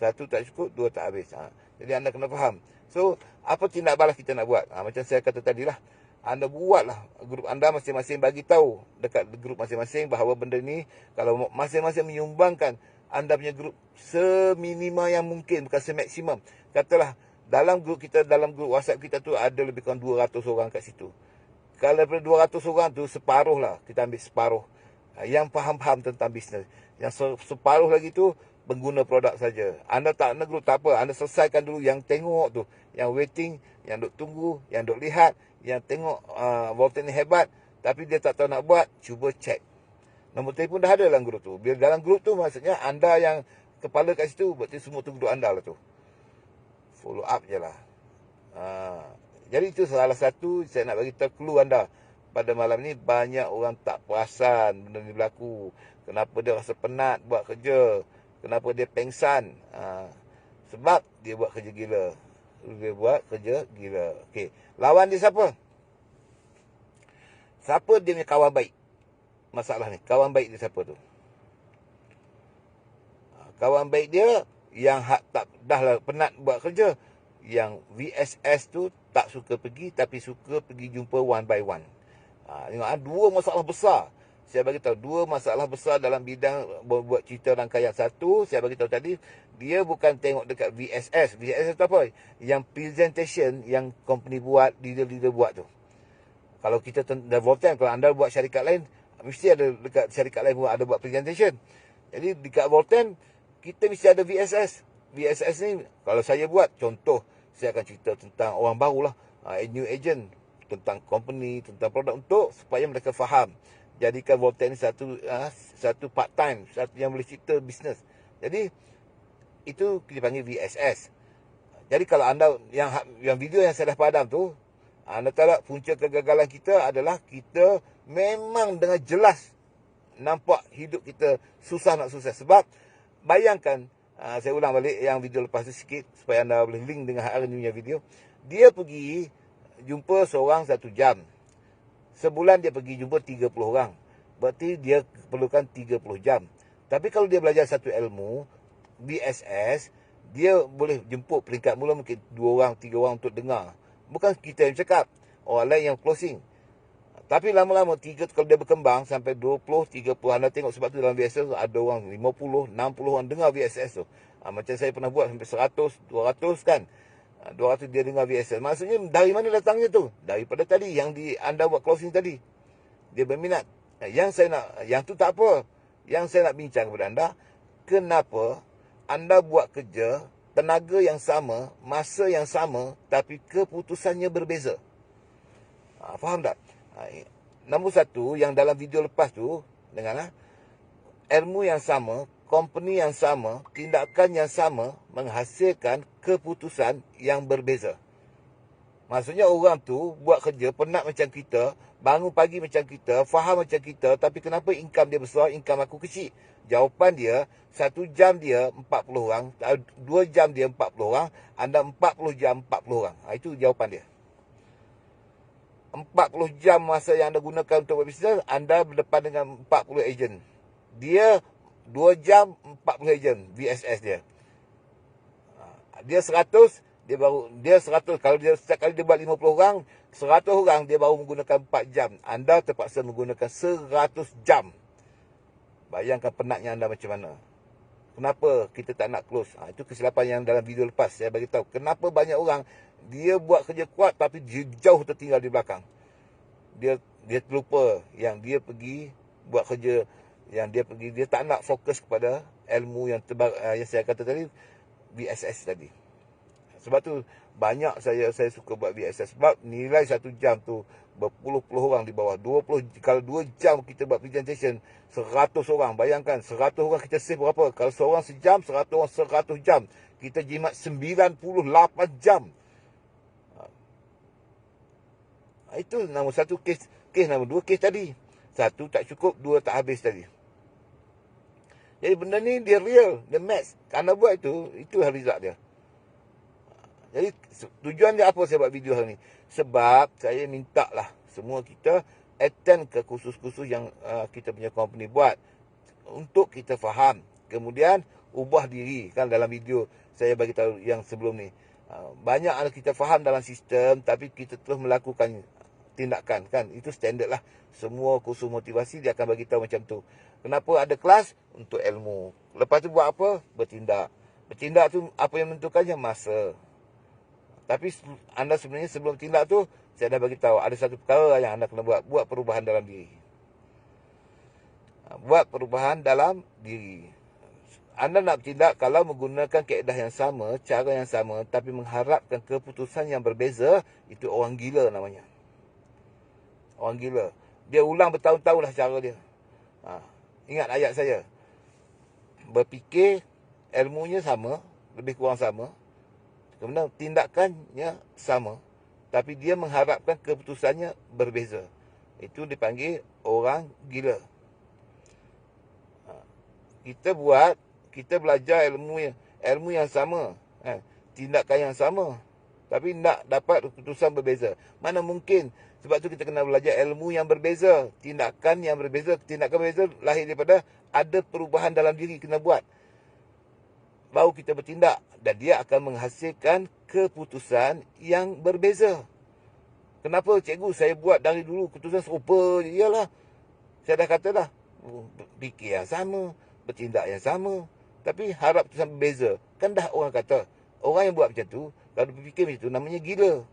1 tak cukup, 2 tak habis. Jadi anda kena faham. So, apa tindak balas kita nak buat? Macam saya kata tadilah, anda buatlah grup anda masing-masing, bagi tahu dekat grup masing-masing bahawa benda ni, kalau masing-masing menyumbangkan anda punya grup seminima yang mungkin, bukan semaksimum. Katalah dalam grup kita, dalam grup WhatsApp kita tu ada lebih kurang 200 orang kat situ. Kalau daripada 200 orang tu, separuh lah, kita ambil separuh yang faham-faham tentang bisnes. Yang separuh lagi tu pengguna produk saja. Anda tak nak grup, tak apa. Anda selesaikan dulu yang tengok tu, yang waiting, yang duk tunggu, yang duk lihat, yang tengok Volten ni hebat, tapi dia tak tahu nak buat, cuba cek. Nombor telefon dah ada dalam grup tu. Bila dalam grup tu, maksudnya anda yang kepala kat situ, berarti semua tu grup anda lah tu. Follow up je lah. Jadi itu salah satu saya nak bagi tahu clue anda. Pada malam ni banyak orang tak perasan benda ni berlaku. Kenapa dia rasa penat buat kerja, kenapa dia pengsan. Sebab dia buat kerja gila. Okey. Lawan dia siapa? Siapa dia punya kawan baik? Masalah ni, kawan baik dia siapa tu? Kawan baik dia yang dah lah penat buat kerja. Yang VSS tu tak suka pergi, tapi suka pergi jumpa one by one. Tengok, dua masalah besar. saya bagi tahu dua masalah besar dalam bidang buat cerita rangkaian. Satu, saya bagi tahu tadi, dia bukan tengok dekat VSS. VSS tu apa? Yang presentation yang company buat, leader-leader buat tu. Kalau kita dah Volten, kalau anda buat syarikat lain, mesti ada dekat syarikat lain pun ada buat presentation. Jadi dekat Volten, kita mesti ada VSS. VSS ni, kalau saya buat, contoh, saya akan cerita tentang orang baru lah, new agent, tentang company, tentang produk, untuk supaya mereka faham. Jadikan Volten ni satu part time, satu yang boleh cerita bisnes. Jadi itu kita panggil VSS. Jadi kalau anda yang video yang saya dah padam tu, anda tahu tak, punca kegagalan kita adalah kita memang dengan jelas nampak hidup kita susah nak sukses. Sebab bayangkan, saya ulang balik yang video lepas tu sikit supaya anda boleh link dengan hari ni punya video. Dia pergi jumpa seorang 1 jam. Sebulan dia pergi jumpa 30 orang. Berarti dia perlukan 30 jam. Tapi kalau dia belajar satu ilmu, BSS, dia boleh jemput peringkat mula mungkin 2 orang, 3 orang untuk dengar. Bukan kita yang cakap, orang lain yang closing. Tapi lama-lama, kalau dia berkembang sampai 20, 30, anda tengok sebab tu dalam VSS ada orang 50, 60 orang dengar VSS tu. Macam saya pernah buat sampai 100, 200 kan. 200 dia dengar VSS. Maksudnya dari mana datangnya tu? Daripada tadi, yang anda buat closing tadi. Dia berminat. Yang tu tak apa. Yang saya nak bincang kepada anda, kenapa anda buat kerja, tenaga yang sama, masa yang sama, tapi keputusannya berbeza. Faham tak? Nombor satu, yang dalam video lepas tu, dengarlah, ilmu yang sama, company yang sama, tindakan yang sama, menghasilkan keputusan yang berbeza. Maksudnya orang tu buat kerja penat macam kita, bangun pagi macam kita, faham macam kita, tapi kenapa income dia besar, income aku kecil? Jawapan dia, 1 jam dia 40 orang, 2 jam dia 40 orang, anda 40 jam 40 orang. Itu jawapan dia. 40 jam masa yang anda gunakan untuk buat bisnes, anda berdepan dengan 40 ejen. Dia 2 jam 40 ejen VSS dia. Dia 100, dia 100. Kalau dia setiap kali dia buat 50 orang, 100 orang dia baru menggunakan 4 jam. Anda terpaksa menggunakan 100 jam. Bayangkan penatnya anda macam mana. Kenapa kita tak nak close? Itu kesilapan yang dalam video lepas saya bagi tahu. Kenapa banyak orang dia buat kerja kuat tapi dia jauh tertinggal di belakang. Dia terlupa yang dia pergi buat kerja, yang dia tak nak fokus kepada ilmu yang yang saya kata tadi, BSS tadi. Sebab tu banyak saya suka buat BSS. Sebab nilai 1 jam tu berpuluh-puluh orang di bawah. 20, kalau 2 jam kita buat presentation, 100 orang. Bayangkan 100 orang kita save berapa? Kalau seorang sejam, 100 orang 100 jam. Kita jimat 98 jam. Itu nombor satu kes. Kes nombor 2, kes tadi. 1 tak cukup, 2 tak habis tadi. Jadi benda ni dia real, dia match. Kerana buat itu result dia. Jadi tujuan dia apa saya buat video hari ni? Sebab saya minta lah semua kita attend ke kursus-kursus yang kita punya company buat. Untuk kita faham. Kemudian ubah diri. Kan dalam video saya bagi tahu yang sebelum ni. Banyak kita faham dalam sistem, tapi kita terus melakukan tindakan. Kan itu standard lah. Semua kursus motivasi dia akan bagi tahu macam tu. Kenapa ada kelas? Untuk ilmu. Lepas tu buat apa? Bertindak. Bertindak tu apa yang menentukannya? Masa. Tapi anda sebenarnya sebelum tindak tu, saya dah bagi tahu ada satu perkara yang anda kena buat. Buat perubahan dalam diri. Buat perubahan dalam diri. Anda nak bertindak kalau menggunakan kaedah yang sama, cara yang sama, tapi mengharapkan keputusan yang berbeza, itu orang gila namanya. Orang gila. Dia ulang bertahun-tahun lah cara dia. Ingat ayat saya. Berfikir ilmunya sama, lebih kurang sama. Kemudian tindakannya sama, tapi dia mengharapkan keputusannya berbeza. Itu dipanggil orang gila. Kita belajar ilmu yang sama, tindakan yang sama, tapi nak dapat keputusan berbeza. Mana mungkin? Sebab tu kita kena belajar ilmu yang berbeza, tindakan yang berbeza. Tindakan berbeza lahir daripada ada perubahan dalam diri kena buat. Baru kita bertindak, dan dia akan menghasilkan keputusan yang berbeza. Kenapa cikgu saya buat dari dulu keputusan serupa? Iyalah, Saya dah kata dah, fikir yang sama, bertindak yang sama, tapi harap tu sama beza. Kan dah orang kata, orang yang buat macam tu, kalau berfikir macam tu, namanya gila.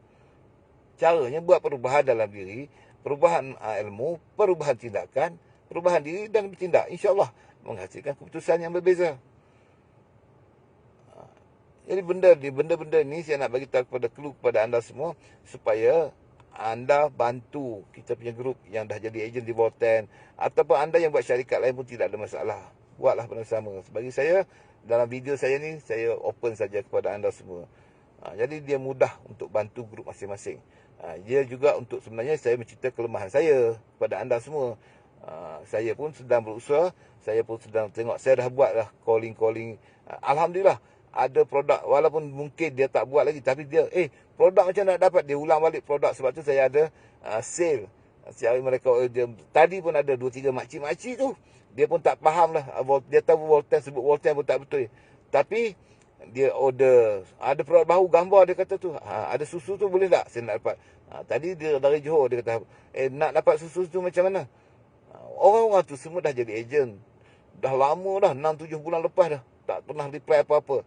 Caranya buat perubahan dalam diri, perubahan ilmu, perubahan tindakan, perubahan diri dan bertindak. InsyaAllah menghasilkan keputusan yang berbeza. Jadi benda-benda ni saya nak bagi tahu kepada kepada anda semua supaya anda bantu kita punya grup yang dah jadi ejen di Volten, ataupun anda yang buat syarikat lain pun tidak ada masalah. Buatlah benda sama. Bagi saya, dalam video saya ni, saya open saja kepada anda semua. Jadi dia mudah untuk bantu grup masing-masing. Dia juga untuk sebenarnya saya mencerita kelemahan saya kepada anda semua. Saya pun sedang berusaha, saya pun sedang tengok, saya dah buat dah calling. Alhamdulillah, ada produk, walaupun mungkin dia tak buat lagi, tapi dia, produk macam nak dapat, dia ulang balik produk. Sebab tu saya ada sale. Siapa mereka, tadi pun ada 2-3 makcik-makcik tu, dia pun tak faham lah. Dia tahu Volten, sebut Volten pun tak betul. Tapi dia order, ada produk baru, gambar dia kata tu, ada susu tu boleh tak saya nak dapat. Tadi dia dari Johor, dia kata, nak dapat susu tu macam mana. Orang-orang tu semua dah jadi ejen, dah lama dah, 6-7 bulan lepas dah, tak pernah reply apa-apa.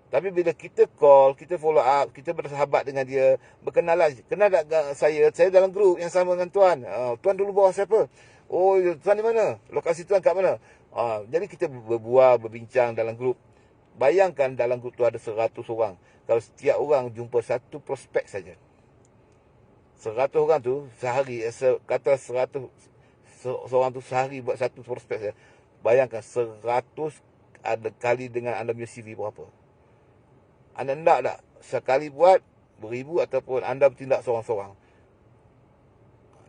Tapi bila kita call, kita follow up, kita bersahabat dengan dia, berkenalan. Kenal tak saya dalam grup yang sama dengan tuan. Tuan dulu bawah siapa? Oh, tuan di mana? Lokasi tuan kat mana? Jadi kita berbual, berbincang dalam grup. Bayangkan dalam grup tu ada 100 orang. Kalau setiap orang jumpa satu prospek saja, 100 orang tu sehari, kata 100 seorang tu sehari buat satu prospek saja. Bayangkan 100 ada kali dengan anda punya CV berapa. Anda nak tak sekali buat beribu ataupun anda bertindak seorang-seorang.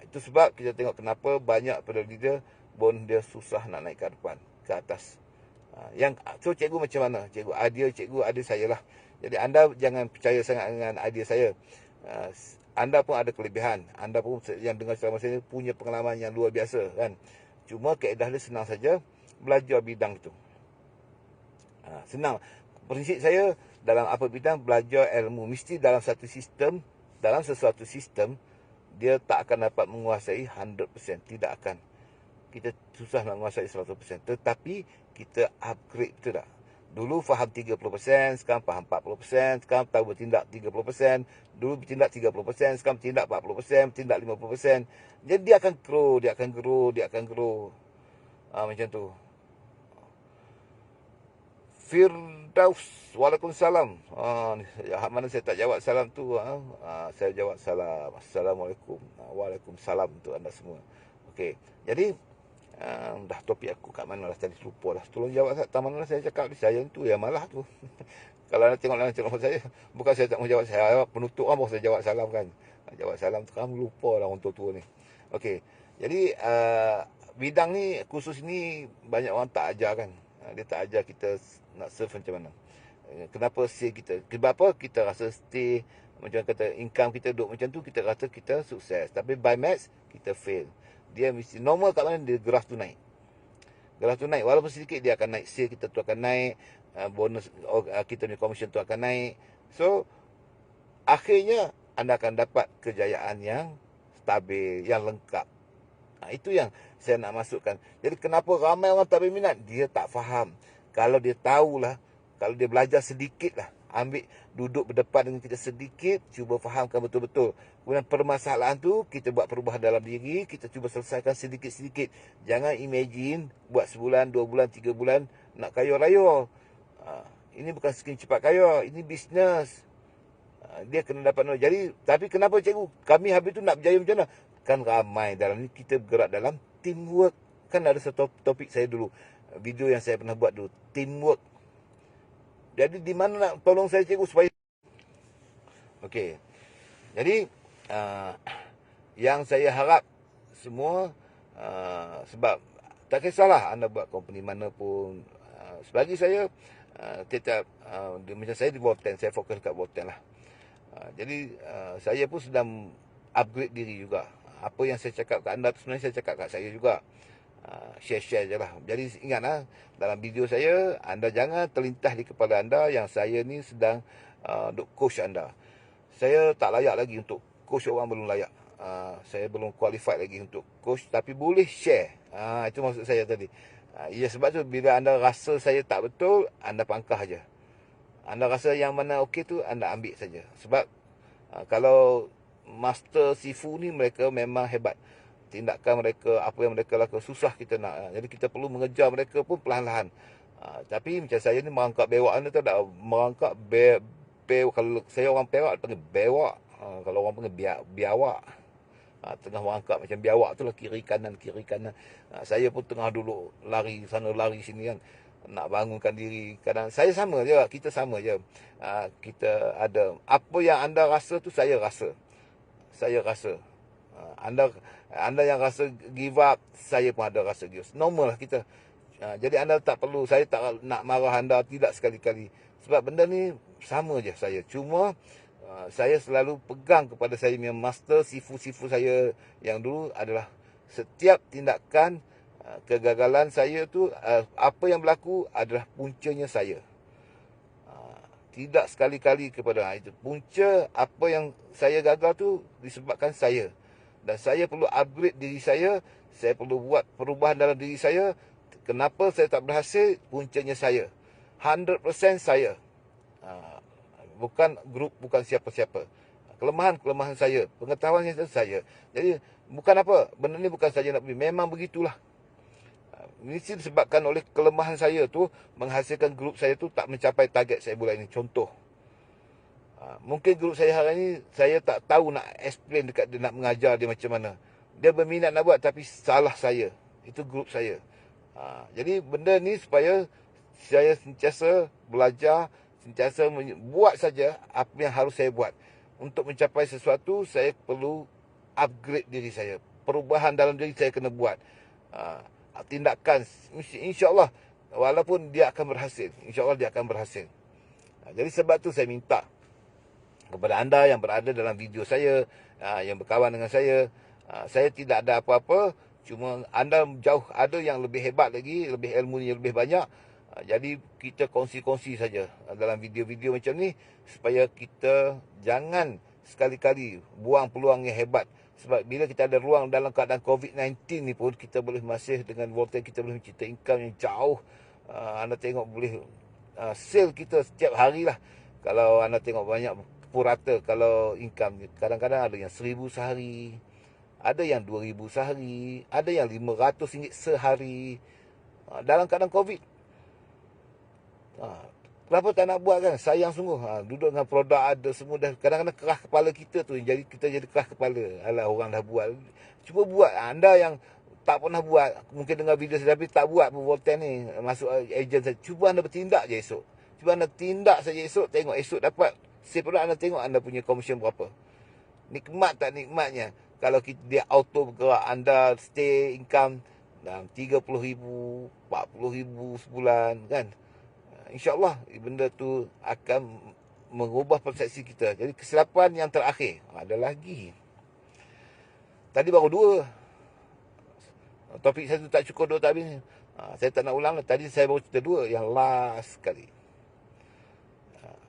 Itu sebab kita tengok kenapa banyak pada leader pun dia susah nak naik ke depan, ke atas. So cikgu macam mana? Cikgu ada saya lah. Jadi anda jangan percaya sangat dengan idea saya. Anda pun ada kelebihan. Anda pun yang dengar ceramah saya punya pengalaman yang luar biasa kan. Cuma kaedah dia senang saja, belajar bidang itu. Senang. Prinsip saya dalam apa bidang, belajar ilmu. Mesti dalam satu sistem, dalam sesuatu sistem, dia tak akan dapat menguasai 100%. Tidak akan. Kita susah nak menguasai 100%. Tetapi kita upgrade, betul tak? Dulu faham 30%, sekarang faham 40%, sekarang tahu bertindak 30%, dulu bertindak 30%, sekarang bertindak 40%, bertindak 50%. Jadi dia akan grow. Macam tu. Firdaus, Waalaikumsalam. Mana saya tak jawab salam tu. Saya jawab salam. Assalamualaikum. Waalaikumsalam untuk anda semua. Okey. Jadi dah topik aku kat mana lah tadi, lupa lah. Tolong jawab tak mana lah saya cakap. Saya tu yang malah tu. Kalau anda tengok saya, bukan saya tak mau jawab, saya penutup kan, baru saya jawab salam kan. Jawab salam tu kan, lupa lah orang tua-tua ni. Okey. Jadi bidang ni, khusus ni banyak orang tak ajar kan. Dia tak ajar kita nak serve macam mana. Kenapa stay kita? Kenapa kita rasa stay, macam kata income kita duduk macam tu, kita rasa kita sukses. Tapi by maths, kita fail. Dia mesti normal kat mana, dia graf tu naik. Graf tu naik, walaupun sedikit dia akan naik. Sale kita tu akan naik, bonus kita punya commission tu akan naik. So akhirnya anda akan dapat kejayaan yang stabil, yang lengkap. Itu yang saya nak masukkan. Jadi kenapa ramai orang tak berminat? Dia tak faham. Kalau dia tahulah, kalau dia belajar sedikit lah, ambil duduk berdepan dengan kita sedikit, cuba fahamkan betul-betul. Kemudian permasalahan tu, kita buat perubahan dalam diri, kita cuba selesaikan sedikit-sedikit. Jangan imagine, buat sebulan, 2 bulan, 3 bulan, nak kaya raya. Ini bukan skim cepat kaya, ini bisnes. Dia kena dapat. Jadi, tapi kenapa cikgu? Kami habis tu nak berjaya macam mana? Kan ramai dalam ni, kita bergerak dalam teamwork. Kan ada satu topik saya dulu, video yang saya pernah buat dulu, teamwork. Jadi di mana nak tolong saya cikgu supaya... Okey. Jadi yang saya harap semua, sebab tak kisahlah anda buat company mana pun, bagi saya tetap macam saya di Volten, saya fokus kat Volten lah. Jadi saya pun sedang upgrade diri juga. Apa yang saya cakap kat anda tu sebenarnya saya cakap kat saya juga. Share-share je lah. Jadi ingatlah, dalam video saya, anda jangan terlintas di kepala anda yang saya ni sedang duk coach anda. Saya tak layak lagi untuk coach orang, belum layak. Saya belum qualified lagi untuk coach, tapi boleh share. Itu maksud saya tadi. Ya sebab tu bila anda rasa saya tak betul, anda pangkah aja. Anda rasa yang mana okey tu, anda ambil saja. Sebab kalau master sifu ni, mereka memang hebat. Tindakan mereka, apa yang mereka lakukan, susah kita nak. Jadi kita perlu mengejar mereka pun perlahan-lahan. Tapi macam saya ni merangkak bewak, anda tahu tak? Merangkak kalau saya orang Perak panggil bewak. Kalau orang panggil biawak. Tengah merangkak macam biawak tu lah, kiri kanan, kiri kanan. Saya pun tengah dulu lari sana lari sini kan, nak bangunkan diri. Kadang saya sama je, kita sama je. Kita ada apa yang anda rasa tu, saya rasa. Saya rasa. Anda yang rasa give up, saya pun ada rasa give up. Normal lah kita. Jadi anda tak perlu, saya tak nak marah anda, tidak sekali-kali. Sebab benda ni sama je saya. Cuma saya selalu pegang kepada saya punya master, sifu-sifu saya yang dulu adalah setiap tindakan kegagalan saya tu, apa yang berlaku adalah puncanya saya. Tidak sekali-kali kepada itu. Punca apa yang saya gagal tu disebabkan saya. Dan saya perlu upgrade diri saya. Saya perlu buat perubahan dalam diri saya. Kenapa saya tak berhasil? Puncanya saya. 100% saya. Bukan grup, bukan siapa-siapa. Kelemahan-kelemahan saya. Pengetahuan saya. Jadi, bukan apa. Benda ni bukan saja nak beli. Memang begitulah. Mesti disebabkan oleh kelemahan saya tu, menghasilkan grup saya tu tak mencapai target saya bulan ini. Contoh. Mungkin grup saya hari ini, saya tak tahu nak explain dekat dia, nak mengajar dia macam mana. Dia berminat nak buat, tapi salah saya. Itu grup saya. Jadi benda ni supaya saya sentiasa belajar, sentiasa buat saja apa yang harus saya buat. Untuk mencapai sesuatu, saya perlu upgrade diri saya. Perubahan dalam diri saya kena buat. Tindakan, insyaAllah, walaupun dia akan berhasil. InsyaAllah dia akan berhasil. Jadi sebab tu saya minta kepada anda yang berada dalam video saya, yang berkawan dengan saya tidak ada apa-apa. Cuma anda jauh ada yang lebih hebat lagi, lebih ilmu yang lebih banyak. Jadi kita kongsi-kongsi saja dalam video-video macam ni, supaya kita jangan sekali-kali buang peluang yang hebat. Sebab bila kita ada ruang dalam keadaan COVID-19 ni pun, kita boleh masih dengan volunteer, kita boleh mencipta income yang jauh. Anda tengok boleh sale kita setiap hari lah. Kalau anda tengok banyak purata, kalau income kadang-kadang ada yang 1,000 sehari, ada yang 2,000 sehari, ada yang RM500 sehari, dalam keadaan COVID. Kenapa tak nak buat kan? Sayang sungguh. Duduk dengan produk ada semua dah. Kadang-kadang kerah kepala kita tu, jadi kita jadi kerah kepala. Alah, orang dah buat. Cuba buat. Anda yang tak pernah buat, mungkin dengar video saya tapi tak buat pun volunteer ni, masuk agent saya. Cuba anda bertindak je esok. Cuba anda tindak saja esok, tengok esok dapat sale produk, anda tengok anda punya komisen berapa. Nikmat tak nikmatnya kalau dia auto bergerak, anda stay income dalam RM30,000, RM40,000 sebulan kan. InsyaAllah benda tu akan mengubah persepsi kita. Jadi kesilapan yang terakhir, ada lagi. Tadi baru 2. Topik saya tu tak cukup 2 tak habis. Saya tak nak ulang lah. Tadi saya baru cerita 2. Yang last sekali.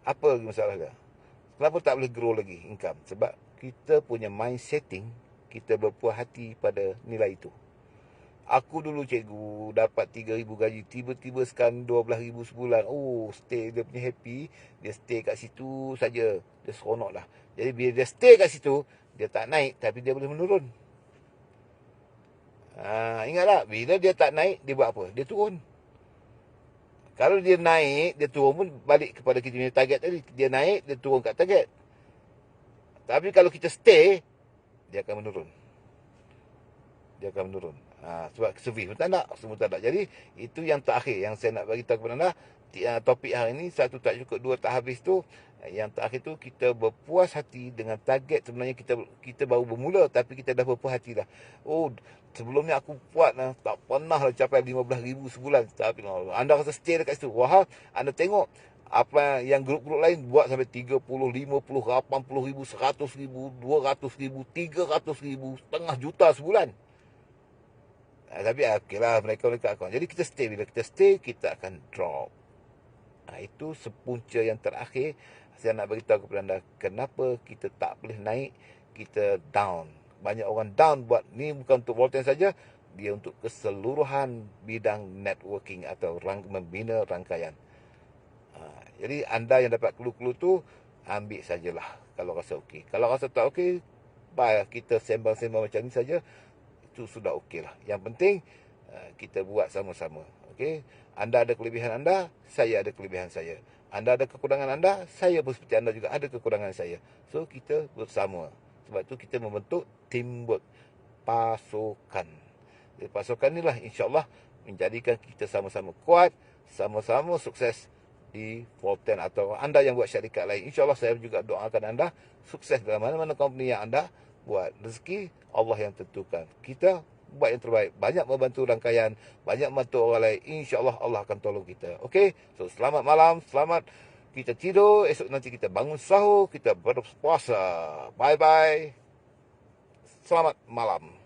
Apa masalah dia? Kenapa tak boleh grow lagi income? Sebab kita punya mind setting, kita berpuas hati pada nilai itu. Aku dulu cikgu dapat 3,000 gaji, tiba-tiba sekarang 12,000 sebulan. Oh, stay, dia punya happy. Dia stay kat situ saja. Dia seronok lah. Jadi bila dia stay kat situ, dia tak naik, tapi dia boleh menurun. Ingatlah, bila dia tak naik, dia buat apa? Dia turun. Kalau dia naik, dia turun pun balik kepada kita punya target tadi. Dia naik, dia turun kat target. Tapi kalau kita stay, dia akan menurun. Dia akan menurun. Sebab servis pun tak nak, semua tak nak. Jadi itu yang terakhir yang saya nak bagi tahu kepada anda. Topik hari ini, 1 tak cukup, 2 tak habis tu. Yang terakhir tu, kita berpuas hati dengan target. Sebenarnya kita baru bermula, tapi kita dah berpuas hati dah. Oh, sebelum ni aku buat tak pernah lah capai 15,000 sebulan. Tapi anda rasa stay dekat situ. Wah, anda tengok apa yang grup-grup lain buat sampai 30, 50, 80,000, 100,000, 200,000, 300,000, setengah juta sebulan. Tapi okeylah, mereka akaun. Jadi kita stay. Bila kita stay, kita akan drop. Itu sepunca yang terakhir saya nak beritahu kepada anda. Kenapa kita tak boleh naik, kita down. Banyak orang down buat ni, bukan untuk volunteer saja. dia untuk keseluruhan bidang networking atau membina rangkaian. Jadi anda yang dapat clue-clue tu, ambil sajalah kalau rasa okey. Kalau rasa tak okey, baik kita sembang-sembang macam ni saja, itu sudah okey lah. Yang penting kita buat sama-sama. Okey, anda ada kelebihan anda, saya ada kelebihan saya. Anda ada kekurangan anda, saya pun seperti anda juga ada kekurangan saya. So kita bersama. Sebab tu kita membentuk teamwork, pasukan. Jadi, pasukan inilah insya-Allah menjadikan kita sama-sama kuat, sama-sama sukses di Forten. Atau anda yang buat syarikat lain, insya-Allah saya juga doakan anda sukses dalam mana-mana company yang anda buat. Rezeki Allah yang tentukan. Kita buat yang terbaik, banyak membantu rangkaian, banyak membantu orang lain, insya-Allah Allah akan tolong kita. Okey, so selamat malam, selamat kita tidur, esok nanti kita bangun sahur, kita berpuasa. Bye bye, selamat malam.